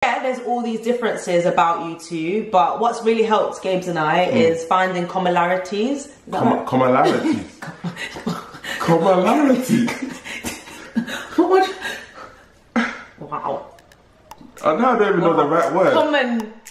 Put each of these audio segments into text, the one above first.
Yeah, there's all these differences about you two, but what's really helped Gabes and I is finding commonalities. Commonalities. Commonalities. Wow. I don't even know the right word.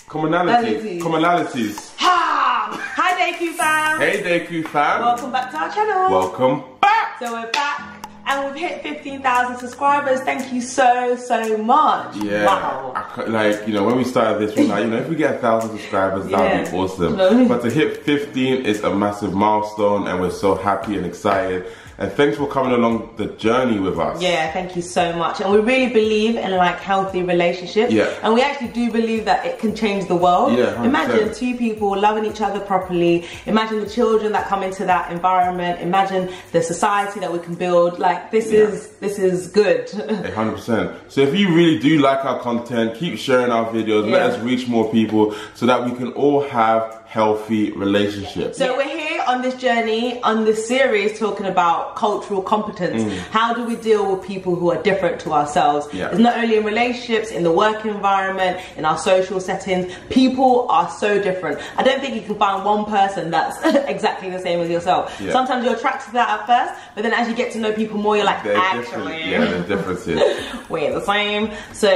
Commonalities. Commonalities. Ha! Hi DayQ fam. Hey DayQ fam. Welcome back to our channel. Welcome back. So we're back. And we've hit 15,000 subscribers. Thank you so much. Yeah. Wow. Like, you know, when we started this, we were like, you know, if we get 1,000 subscribers, that would be awesome. But to hit 15 is a massive milestone, and we're so happy and excited. And thanks for coming along the journey with us. Yeah, thank you so much. And we really believe in like healthy relationships. Yeah. And we actually do believe that it can change the world. Yeah, 100%. Imagine two people loving each other properly. Imagine the children that come into that environment. Imagine the society that we can build. Like this is good. 100%. So if you really do like our content, keep sharing our videos. Let us reach more people so that we can all have healthy relationships. So we're here on this journey, on this series, talking about cultural competence. How do we deal with people who are different to ourselves? It's not only in relationships, in the work environment, in our social settings. People are so different. I don't think you can find one person that's exactly the same as yourself. Sometimes you're attracted to that at first, but then as you get to know people more, you're like, actually, there's differences. We're the same. So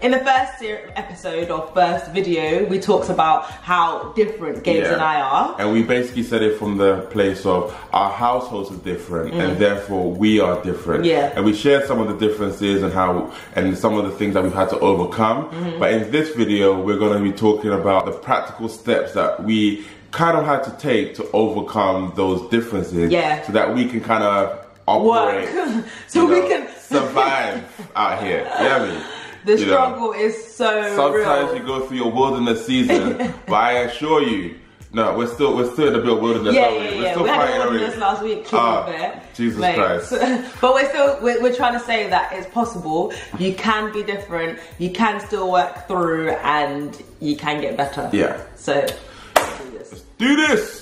in the first episode or first video, we talked about how different Gabes and I are. And we basically said it from the place of our households are different and therefore we are different. And we shared some of the differences and some of the things that we've had to overcome. But in this video, we're going to be talking about the practical steps that we kind of had to take to overcome those differences so that we can kind of operate, we can survive out here. Yeah, I mean, the struggle is so sometimes real. you go through your wilderness season, but I assure you, no, we're still in a bit of wilderness. We're still we had fighting a wilderness last week. Jesus Christ! But we're trying to say that it's possible. You can be different. You can still work through, and you can get better. Yeah. So let's do this.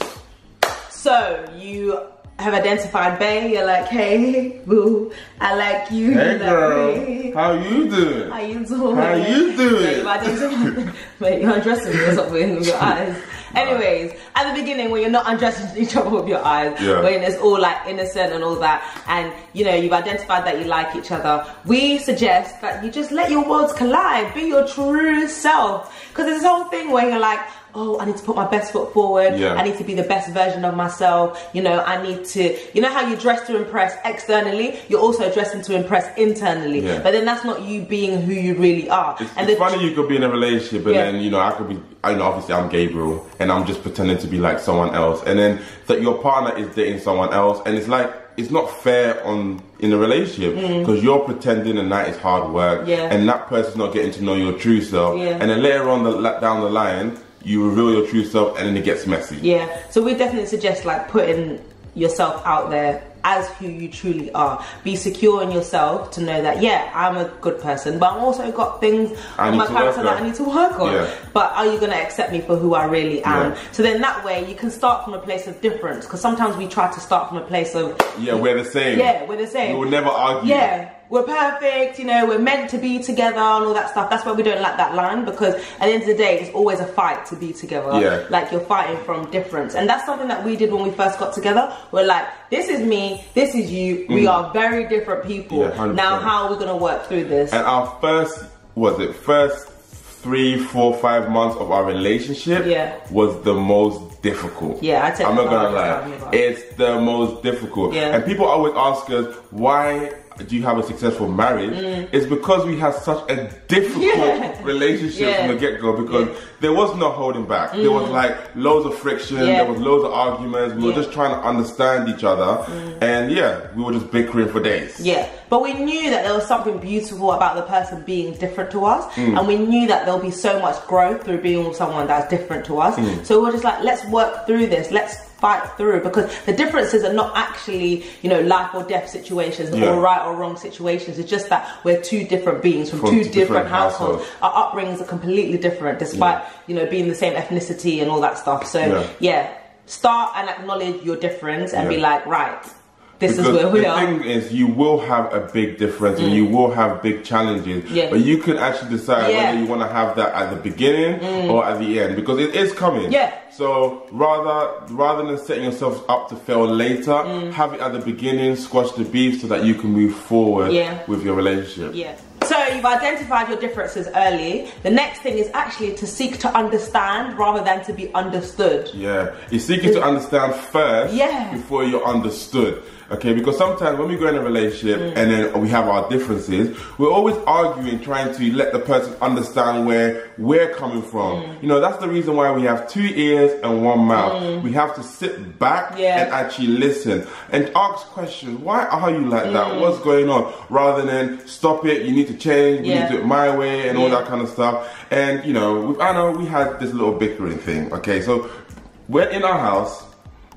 So you have identified Bay. You're like, hey, boo, I like you. Hey, girl, how you doing? How you doing? How you doing? Wait, you're undressing me or something with your eyes. Anyways, at the beginning, when you're not undressing each other with your eyes, when it's all like innocent and all that, and you know you've identified that you like each other, we suggest that you just let your worlds collide. Be your true self, because there's this whole thing where you're like, oh, I need to put my best foot forward. I need to be the best version of myself. You know, I need to, you know how you dress to impress externally, you're also dressing to impress internally. But then that's not you being who you really are. It's funny, you could be in a relationship and then, you know, I could be, you know, obviously I'm Gabriel and I'm just pretending to be like someone else. And then that your partner is dating someone else, and it's like, it's not fair in a relationship because you're pretending and that is hard work. And that person's not getting to know your true self. And then later on down the line, you reveal your true self and then it gets messy. So we definitely suggest like putting yourself out there as who you truly are. Be secure in yourself to know that, I'm a good person, but I've also got things on my character that I need to work on. But are you going to accept me for who I really am? So then that way you can start from a place of difference, because sometimes we try to start from a place of we're the same. We're the same. We will never argue. We're perfect, you know, we're meant to be together and all that stuff. That's why we don't like that line, because at the end of the day, it's always a fight to be together. Like you're fighting from difference. And that's something that we did when we first got together. We're like, this is me, this is you. We are very different people. Now, how are we going to work through this? And our first 3, 4, 5 months of our relationship was the most difficult. I'm not gonna lie, it's the most difficult. And people always ask us, why do you have a successful marriage? It's because we had such a difficult relationship from the get-go, because there was no holding back. There was like loads of friction, there was loads of arguments, we were just trying to understand each other, and we were just bickering for days. But we knew that there was something beautiful about the person being different to us, and we knew that there'll be so much growth through being with someone that's different to us. So we're just like, let's work through this, let's fight through, because the differences are not actually, you know, life or death situations or right or wrong situations. It's just that we're two different beings from two different households. Our upbringings are completely different, despite you know, being the same ethnicity and all that stuff. So start and acknowledge your difference and be like, right, this is where we are. The thing is, you will have a big difference and you will have big challenges, but you can actually decide whether you want to have that at the beginning or at the end, because it is coming. So rather than setting yourself up to fail later, have it at the beginning, squash the beef so that you can move forward with your relationship. So you've identified your differences early. The next thing is actually to seek to understand rather than to be understood. You're seeking to understand first before you're understood. Okay, because sometimes when we go in a relationship and then we have our differences, we're always arguing, trying to let the person understand where we're coming from. You know, that's the reason why we have 2 ears and 1 mouth. We have to sit back and actually listen and ask questions. Why are you like that? What's going on? Rather than stop it, you need to change, we need to do it my way and all that kind of stuff. And you know, with Anna, we had this little bickering thing. Okay, so we're in our house,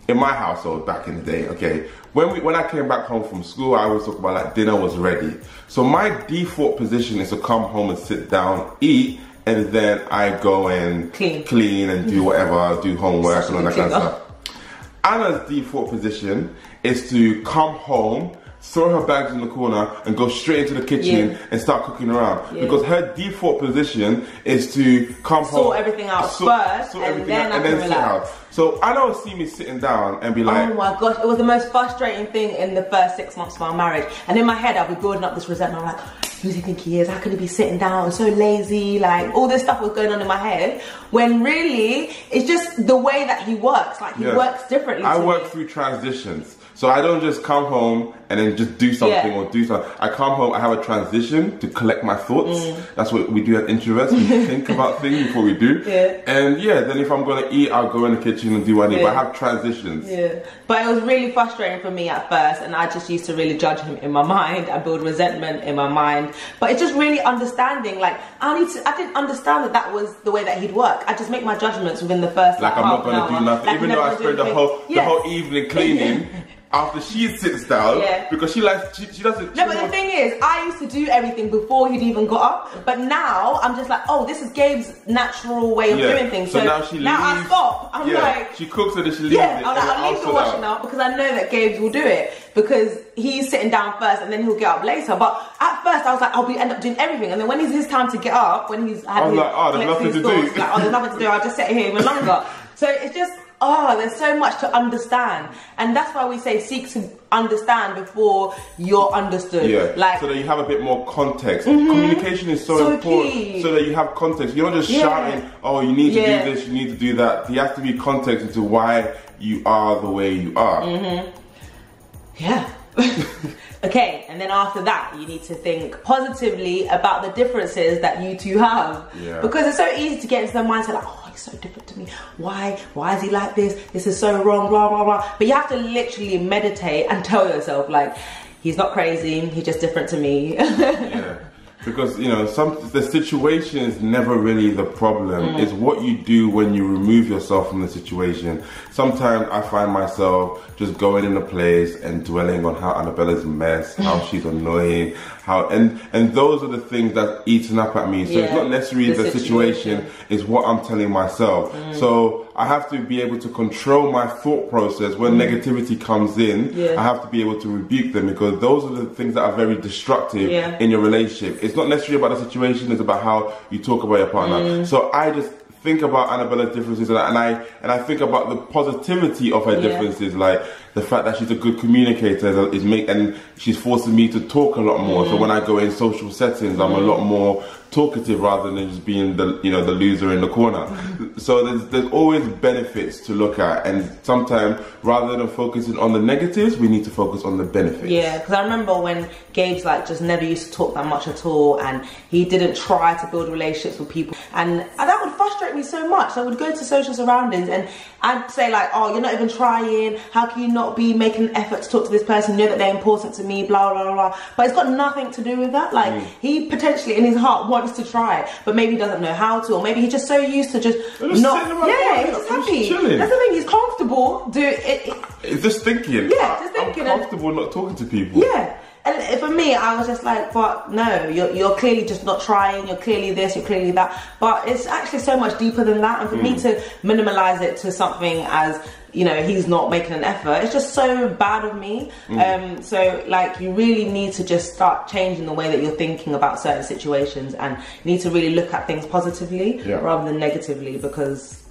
in my household back in the day, okay, when I came back home from school, I always talk about like dinner was ready. So my default position is to come home and sit down, eat, and then I go and clean and do whatever, do homework and all that kind of stuff. Anna's default position is to come home, throw her bags in the corner and go straight into the kitchen and start cooking around. Because her default position is to come home, sort everything out first, and then sit down. So Anna will see me sitting down and be like, oh my gosh, it was the most frustrating thing in the first 6 months of our marriage. And in my head, I'll be building up this resentment. I'm like, who does he think he is? How can he be sitting down? So lazy. Like, all this stuff was going on in my head. When really, it's just the way that he works. Like, he works differently. I work through transitions. So I don't just come home and then just do something or do something. I come home, I have a transition to collect my thoughts. That's what we do as introverts. We think about things before we do. And then if I'm going to eat, I'll go in the kitchen and do what I need. But I have transitions. But it was really frustrating for me at first. And I just used to really judge him in my mind. I build resentment in my mind. But it's just really understanding. Like, I didn't understand that was the way that he'd work. I just make my judgments within the first I'm not going to do nothing. Like, even though I spend the whole evening cleaning. After she sits down, because she doesn't. No, but the thing is, I used to do everything before he'd even got up. But now I'm just like, oh, this is Gabe's natural way of doing things. So now she leaves. Now I stop. I'm like, she cooks and then she leaves it. I'll leave the washing out because I know that Gabes will do it because he's sitting down first and then he'll get up later. But at first I was like, I'll end up doing everything, and then when it's his time to get up, when he's had his, like, oh, there's nothing to do. Like, oh, there's nothing to do. I'll just sit here even longer. So it's just. Oh, there's so much to understand, and that's why we say seek to understand before you're understood. Like, so that you have a bit more context. Communication is so important, key. So that you have context. You're not just shouting, oh, you need to do this, you need to do that. There has to be context into why you are the way you are. Okay, and then after that, you need to think positively about the differences that you two have. Because it's so easy to get into the mindset like, oh, he's so different to me. Why is he like this? This is so wrong, blah, blah, blah. But you have to literally meditate and tell yourself, like, he's not crazy, he's just different to me. Because, you know, the situation is never really the problem. It's what you do when you remove yourself from the situation. Sometimes I find myself just going in a place and dwelling on how Annabella's a mess, how she's annoying, and those are the things that's eating up at me. So it's not necessarily the situation, it's what I'm telling myself. So I have to be able to control my thought process when negativity comes in. I have to be able to rebuke them, because those are the things that are very destructive in your relationship. It's not necessarily about the situation, it's about how you talk about your partner. So I just think about Annabella's differences, and I think about the positivity of her differences, like the fact that she's a good communicator and she's forcing me to talk a lot more. So when I go in social settings, I'm a lot more talkative rather than just being the loser in the corner. So there's always benefits to look at, and sometimes rather than focusing on the negatives, we need to focus on the benefits. Yeah, because I remember when Gabes just never used to talk that much at all, and he didn't try to build relationships with people, and that would frustrate me so much. So I would go to social surroundings and I'd say like, oh, you're not even trying, how can you not be making an effort to talk to this person, you know that they're important to me, blah blah blah. But it's got nothing to do with that. Like he potentially in his heart wants to try, but maybe he doesn't know how to, or maybe he's just so used to just not. He's just happy. That's the thing. He's comfortable. It's just thinking. Yeah, just thinking. I'm comfortable not talking to people. Yeah. And for me, I was just like, but no, you're clearly just not trying. You're clearly this, you're clearly that. But it's actually so much deeper than that. And for me to minimalize it to something as, you know, he's not making an effort, it's just so bad of me. So like, you really need to just start changing the way that you're thinking about certain situations, and you need to really look at things positively rather than negatively, because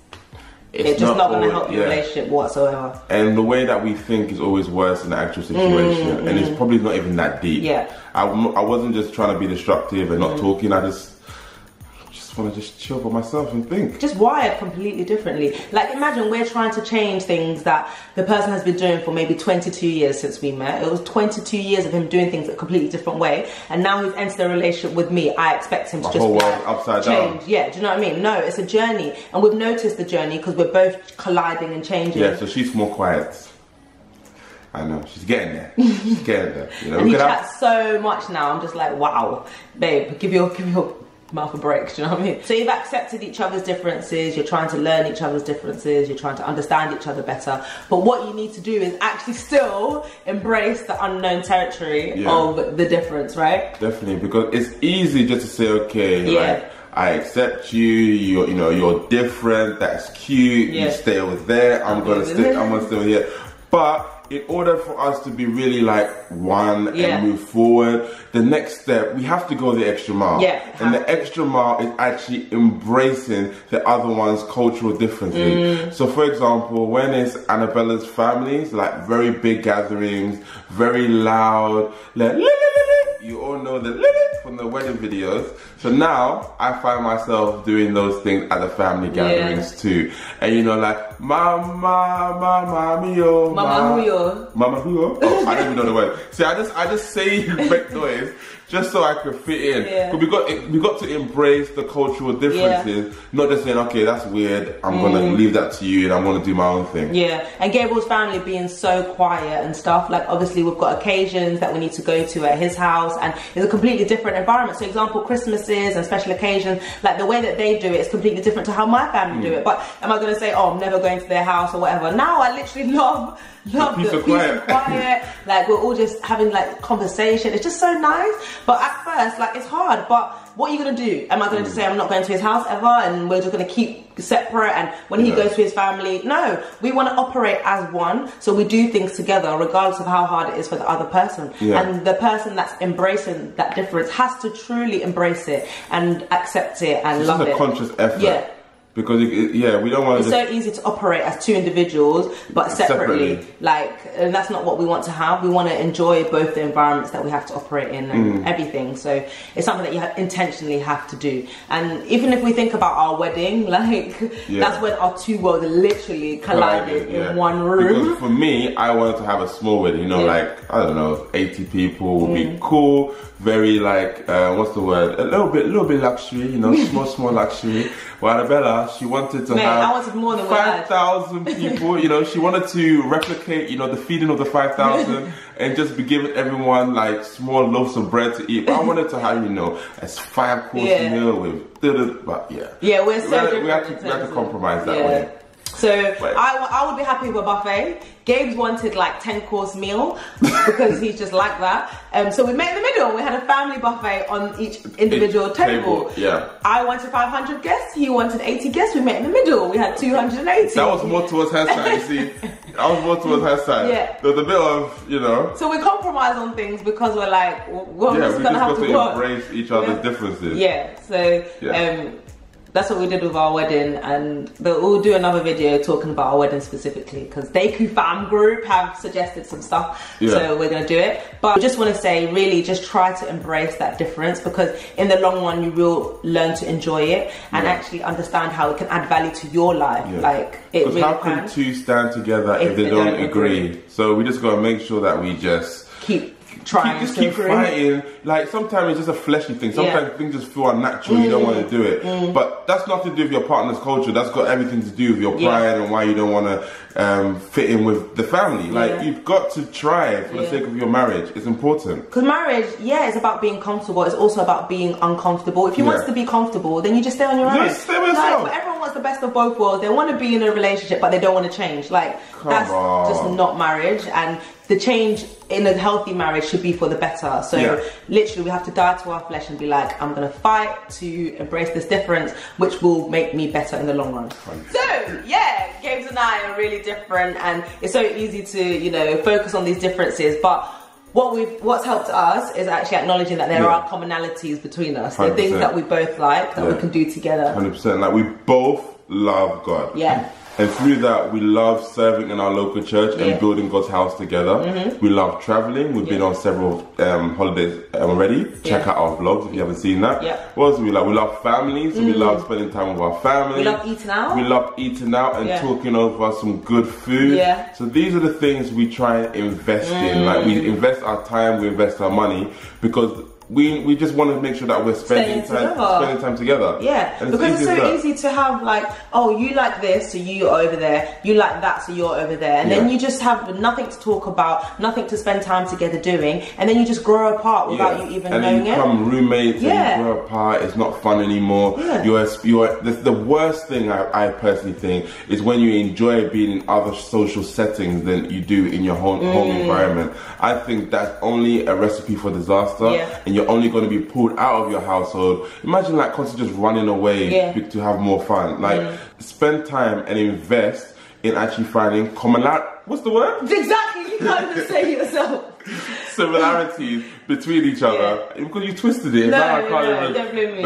it's just not going to help your relationship whatsoever. And the way that we think is always worse than the actual situation, and it's probably not even that deep. I wasn't just trying to be destructive and not talking. I just want to just chill by myself and think. Just wired completely differently. Like, imagine we're trying to change things that the person has been doing for maybe 22 years since we met. It was 22 years of him doing things a completely different way, and now he's entered a relationship with me. I expect him to just be upside down. Yeah, do you know what I mean? No, it's a journey, and we've noticed the journey because we're both colliding and changing. Yeah, so she's more quiet. I know, she's getting there. She's getting there. You know, and he chats so much now. I'm just like, wow, babe, give your mouth a break, do you know what I mean? So you've accepted each other's differences, you're trying to learn each other's differences, you're trying to understand each other better, but what you need to do is actually still embrace the unknown territory of the difference, right? Definitely, because it's easy just to say, okay, like, I accept you, you know, you're different, that's cute, you stay over there, I'm gonna stay over here. But in order for us to be really like one and move forward, the next step, we have to go the extra mile. And the extra mile is actually embracing the other one's cultural differences. So for example, when it's Annabella's families, like very big gatherings, very loud, like, you all know the from the wedding videos. So now I find myself doing those things at the family gatherings too. And you know, like mama mio, mama huyo. Mama huyo? Oh, I don't even know the word. See, I just say make noise just so I could fit in. We got to embrace the cultural differences, not just saying, okay, that's weird, I'm gonna leave that to you and I'm gonna do my own thing. And Gable's family being so quiet and stuff, like obviously we've got occasions that we need to go to at his house, and it's a completely different environment. So example, Christmases and special occasions, like the way that they do it is completely different to how my family do it. But am I gonna say, oh, I'm never going to their house or whatever? Now I literally love the peace and quiet. Like we're all just having like conversation. It's just so nice. But at first, like, it's hard. But what are you gonna do? Am I gonna just say I'm not going to his house ever, and we're just gonna keep separate? And when he goes to his family, no, we want to operate as one. So we do things together, regardless of how hard it is for the other person. And the person that's embracing that difference has to truly embrace it and accept it and love it. It's a conscious effort. Because we don't want to. It's so easy to operate as two individuals, but separately. Like, and that's not what we want to have. We want to enjoy both the environments that we have to operate in and everything. So it's something that you intentionally have to do. And even if we think about our wedding, like that's when our two worlds literally collided in one room. Because for me, I wanted to have a small wedding. You know, like I don't know, 80 people would be cool. Very like what's the word? A little bit luxury. You know, small luxury. Well, Annabella, she wanted to have 5,000 people. You know, she wanted to replicate, you know, the feeding of the 5,000 and just be giving everyone like small loaves of bread to eat. But I wanted to have, you know, a 5-course meal with. But we're so different. We had to compromise that way. So I would be happy with a buffet. Gabes wanted like 10-course meal because he's just like that. So we met in the middle. We had a family buffet on each individual table. I wanted 500 guests. He wanted 80 guests. We met in the middle. We had 280. That was more towards her side, you see. That was more towards her side. There was a bit of, you know. So we compromise on things because we're like, we're just going to have to embrace each other's differences. So that's what we did with our wedding, and we'll do another video talking about our wedding specifically because Deku Fam Group have suggested some stuff, so we're going to do it. But I just want to say, really, just try to embrace that difference, because in the long run, you will learn to enjoy it and actually understand how it can add value to your life. Like, it really how can two stand together if they don't agree? So we just got to make sure that we just keep fighting. Like sometimes it's just a fleshy thing. Sometimes things just feel unnatural. You don't want to do it. But that's nothing to do with your partner's culture. That's got everything to do with your pride and why you don't want to fit in with the family. Like you've got to try for the sake of your marriage. It's important. Because marriage, is about being comfortable. It's also about being uncomfortable. If you want to be comfortable, then you just stay on your own. Just stay with yourself. But everyone wants the best of both worlds. They want to be in a relationship, but they don't want to change. Like, that's just not marriage. And the change in a healthy marriage should be for the better. So literally we have to die to our flesh and be like, I'm gonna fight to embrace this difference, which will make me better in the long run. So yeah, Gabes and I are really different, and it's so easy to, you know, focus on these differences, but what's helped us is actually acknowledging that there are commonalities between us. The things that we both like that we can do together. 100%. Like, we both love God. Yeah. And through that, we love serving in our local church and building God's house together. We love traveling. We've been on several holidays already. Check out our vlogs if you haven't seen that. What else do we love? We love families. So we love spending time with our family. We love eating out. We love eating out and talking over some good food. So these are the things we try and invest in. Like, we invest our time, we invest our money, because we just want to make sure that we're spending time together. Yeah, and because it's so easy to have like, oh, you like this, so you're over there. You like that, so you're over there. And then you just have nothing to talk about, nothing to spend time together doing. And then you just grow apart without you even knowing it. And you become roommates and you grow apart. It's not fun anymore. The worst thing I personally think is when you enjoy being in other social settings than you do in your home environment. I think that's only a recipe for disaster. And you're only going to be pulled out of your household. Imagine like constantly just running away to have more fun. Like, spend time and invest in actually finding what's the word? Exactly, you can't even say it yourself. Similarities between each other. Because you twisted it. No, don't blame me.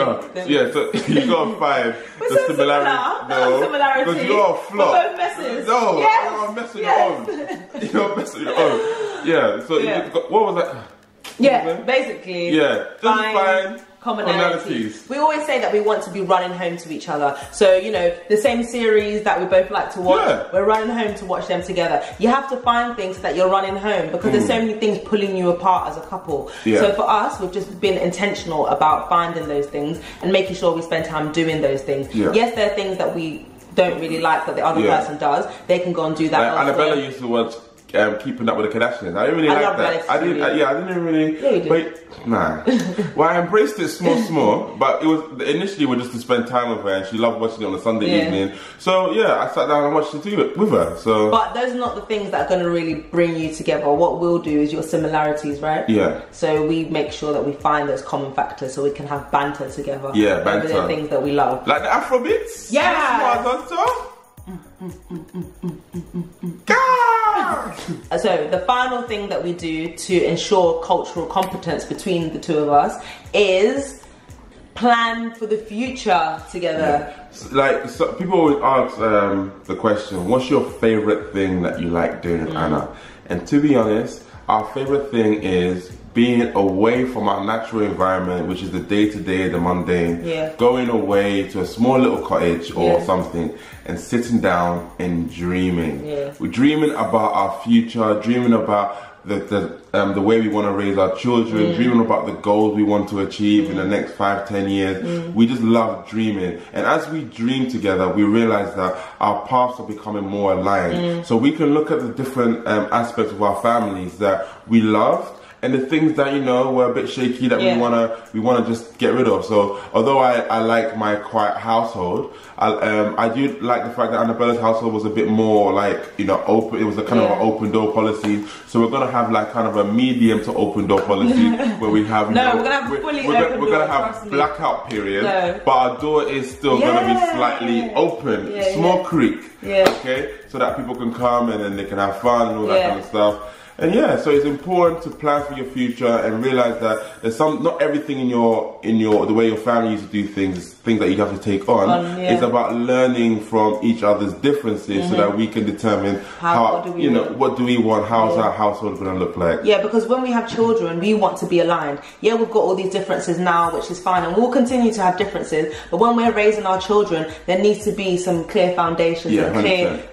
Yeah, so you gotta find the similarity. Because you gotta flop. We're both messes. No, you gotta mess with your own. You gotta mess with your own. Yeah, so what was that? Yeah, basically. Yeah, just find commonalities. We always say that we want to be running home to each other. So, you know, the same series that we both like to watch, we're running home to watch them together. You have to find things that you're running home, because there's so many things pulling you apart as a couple. So for us, we've just been intentional about finding those things and making sure we spend time doing those things. Yes, there are things that we don't really like that the other person does. They can go and do that. Annabella used to watch Keeping Up with the Kardashians. I didn't really like that. I didn't really. But nah. Well, I embraced it small, but it was initially was just to spend time with her, and she loved watching it on a Sunday evening. So yeah, I sat down and watched it with her. So, but those are not the things that are going to really bring you together. What we'll do is your similarities, right? Yeah. So we make sure that we find those common factors, so we can have banter together. Yeah, banter. Over the things that we love, like the Afrobeats. Yeah. So the final thing that we do to ensure cultural competence between the two of us is plan for the future together. Like, so people always ask the question, what's your favorite thing that you like doing with Anna? And to be honest, our favorite thing is being away from our natural environment, which is the day-to-day, the mundane, going away to a small little cottage or something and sitting down and dreaming. We're dreaming about our future, dreaming about the way we want to raise our children, dreaming about the goals we want to achieve in the next 5-10 years. We just love dreaming, and as we dream together, we realize that our paths are becoming more aligned. So we can look at the different aspects of our families that we loved, and the things that, you know, were a bit shaky that we wanna just get rid of. So although I like my quiet household, I do like the fact that Annabella's household was a bit more like, you know, open. It was a kind of an open door policy. So we're gonna have like kind of a medium to open door policy where we have we're gonna have fully open. We're gonna have blackout period, but our door is still gonna be slightly open, small creak. Okay, so that people can come and then they can have fun and all that kind of stuff. And yeah, so it's important to plan for your future and realize that there's not everything in the way your family used to do things that you have to take on. It's about learning from each other's differences so that we can determine what do we want, how's our household going to look like. Yeah, because when we have children, we want to be aligned. Yeah, we've got all these differences now, which is fine, and we'll continue to have differences, but when we're raising our children, there needs to be some clear foundations and clear,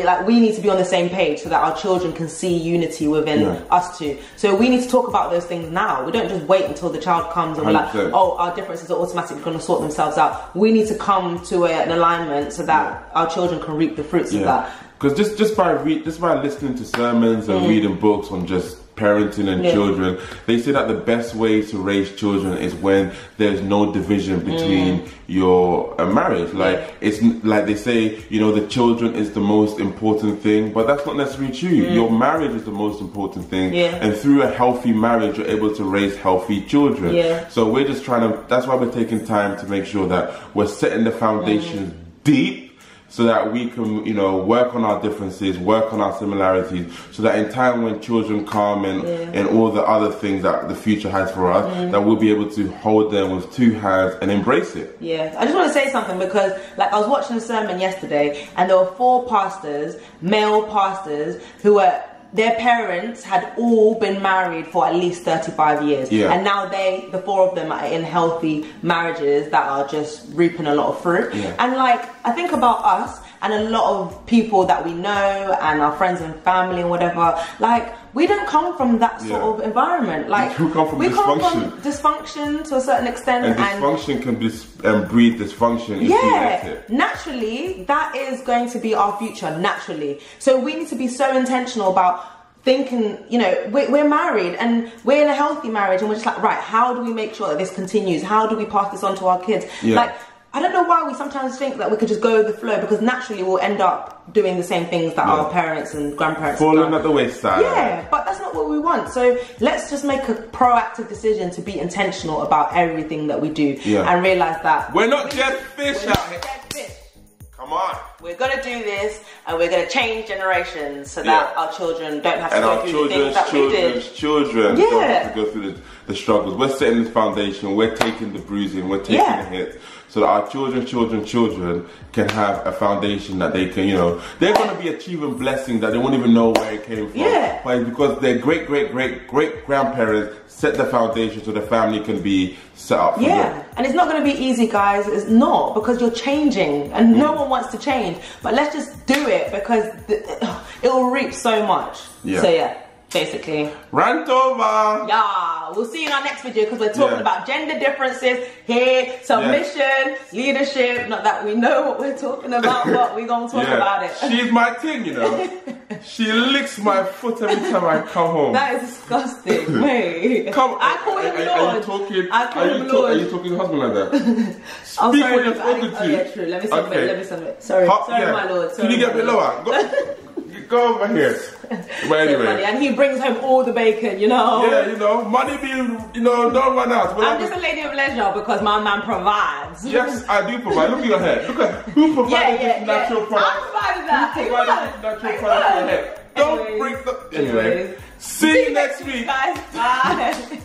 like, we need to be on the same page so that our children can see unity within us two. So we need to talk about those things now. We don't just wait until the child comes and we're like, oh, our differences are automatically going to sort themselves out. We need to come to an alignment so that our children can reap the fruits of that. Because just by listening to sermons and reading books on just parenting and children, they say that the best way to raise children is when there's no division between your marriage. Like it's like they say, you know, the children is the most important thing, but that's not necessarily true. Your marriage is the most important thing, and through a healthy marriage, you're able to raise healthy children. So we're just trying to. That's why we're taking time to make sure that we're setting the foundations deep, so that we can, you know, work on our differences, work on our similarities, so that in time when children come and all the other things that the future has for us, that we'll be able to hold them with two hands and embrace it. I just want to say something, because like I was watching a sermon yesterday and there were 4 pastors, male pastors, who were, their parents had all been married for at least 35 years. And now the 4 of them are in healthy marriages that are just reaping a lot of fruit. And like, I think about us and a lot of people that we know and our friends and family and whatever, like, we don't come from that sort of environment. Like, we come from dysfunction to a certain extent. And dysfunction can breed dysfunction if you let it. Naturally, that is going to be our future, naturally. So we need to be so intentional about thinking, you know, we're married and we're in a healthy marriage, and we're just like, right, how do we make sure that this continues? How do we pass this on to our kids? Like, I don't know why we sometimes think that we could just go with the flow, because naturally we'll end up doing the same things that our parents and grandparents falling at the wayside. But that's not what we want. So let's just make a proactive decision to be intentional about everything that we do, and realize that we're not dead fish out here. Come on. We're going to do this, and we're going to change generations so that our children don't have to go through the things that we did. Children don't have to go through the struggles. We're setting the foundation, we're taking the bruising, we're taking the hits, so that our children can have a foundation that they can, you know, they're going to be achieving blessings that they won't even know where it came from. But because their great grandparents set the foundation so the family can be set up for them. And it's not going to be easy, guys. It's not, because you're changing and no one wants to change. But let's just do it, because it will reap so much. So basically. Rant over. We'll see you in our next video, because we're talking about gender differences here, submission, leadership. Not that we know what we're talking about, but we're going to talk about it. She's my thing, you know. She licks my foot every time I come home. That is disgusting. Wait. I call him Lord. I call him Lord. Are you talking to your husband like that? I'm Speak sorry, when you're spoken to. Yeah, true. Let me submit. Sorry, my Lord. Can you get a bit lower? Go over here. But anyway. And he brings home all the bacon, you know. Yeah, you know, money being, you know, don't run out. I'm just a lady of leisure because my man provides. Yes, I do provide. Look at your hair. Look at who provided this natural product. I provided that. Who provided this natural product for your hair? Don't bring the. Anyway, see you next week, guys. Bye.